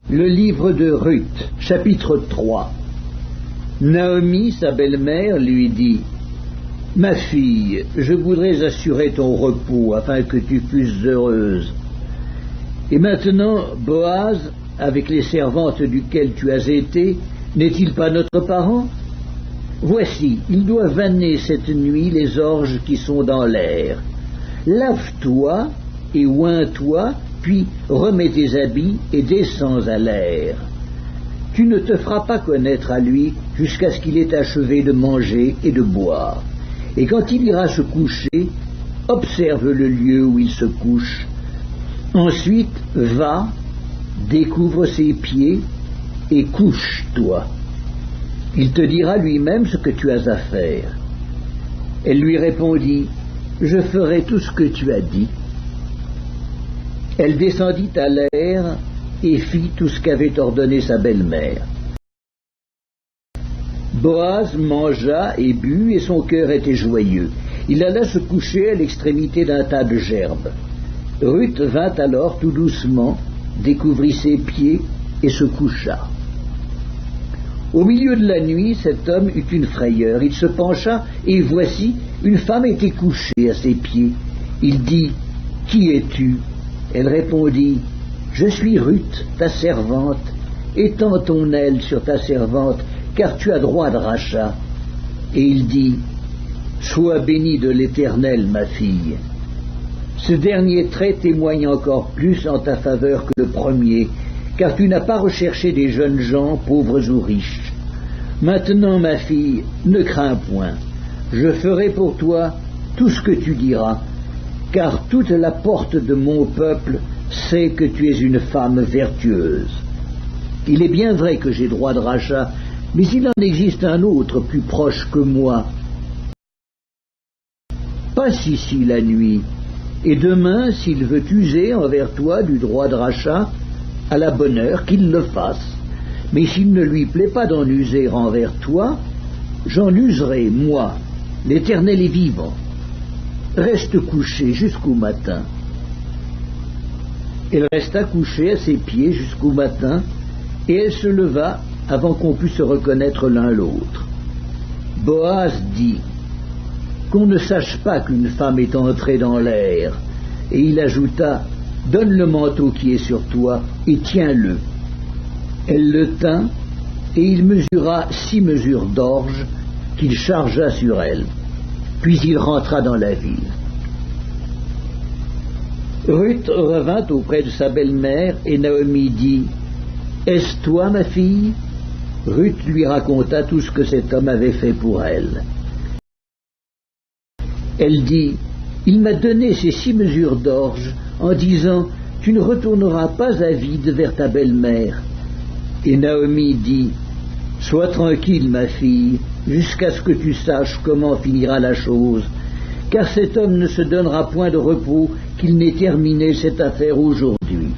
Le livre de Ruth, chapitre 3. Naomi, sa belle-mère, lui dit: « Ma fille, je voudrais assurer ton repos afin que tu fusses heureuse. Et maintenant, Boaz, avec les servantes duquel tu as été, n'est-il pas notre parent? Voici, il doit vanner cette nuit les orges qui sont dans l'air. Lave-toi et oins-toi, puis remets tes habits et descends à l'air. Tu ne te feras pas connaître à lui jusqu'à ce qu'il ait achevé de manger et de boire. Et quand il ira se coucher, observe le lieu où il se couche. Ensuite, va, découvre ses pieds et couche-toi. Il te dira lui-même ce que tu as à faire. » Elle lui répondit: « Je ferai tout ce que tu as dit. » Elle descendit à l'air et fit tout ce qu'avait ordonné sa belle-mère. Boaz mangea et but, et son cœur était joyeux. Il alla se coucher à l'extrémité d'un tas de gerbes. Ruth vint alors tout doucement, découvrit ses pieds et se coucha. Au milieu de la nuit, cet homme eut une frayeur. Il se pencha, et voici, une femme était couchée à ses pieds. Il dit: « Qui es-tu » Elle répondit: « Je suis Ruth, ta servante. Étends ton aile sur ta servante, car tu as droit de rachat. » Et il dit: « Sois bénie de l'Éternel, ma fille. » Ce dernier trait témoigne encore plus en ta faveur que le premier, car tu n'as pas recherché des jeunes gens, pauvres ou riches. Maintenant, ma fille, ne crains point. Je ferai pour toi tout ce que tu diras, car toute la porte de mon peuple sait que tu es une femme vertueuse. Il est bien vrai que j'ai droit de rachat, mais il en existe un autre plus proche que moi. Passe ici la nuit, et demain, s'il veut user envers toi du droit de rachat, à la bonne heure qu'il le fasse. Mais s'il ne lui plaît pas d'en user envers toi, j'en userai, moi. L'Éternel est vivant. Reste couché jusqu'au matin. » Elle resta couchée à ses pieds jusqu'au matin, et elle se leva avant qu'on pût se reconnaître l'un l'autre. Boaz dit: « Qu'on ne sache pas qu'une femme est entrée dans l'air. » Et il ajouta: « Donne le manteau qui est sur toi, et tiens-le. » Elle le tint, et il mesura 6 mesures d'orge qu'il chargea sur elle. Puis il rentra dans la ville. Ruth revint auprès de sa belle-mère, et Naomi dit: « Est-ce toi, ma fille ?» Ruth lui raconta tout ce que cet homme avait fait pour elle. Elle dit: « Il m'a donné ces 6 mesures d'orge en disant: tu ne retourneras pas à vide vers ta belle-mère. » Et Naomi dit: « Sois tranquille, ma fille, jusqu'à ce que tu saches comment finira la chose, car cet homme ne se donnera point de repos qu'il n'ait terminé cette affaire aujourd'hui. »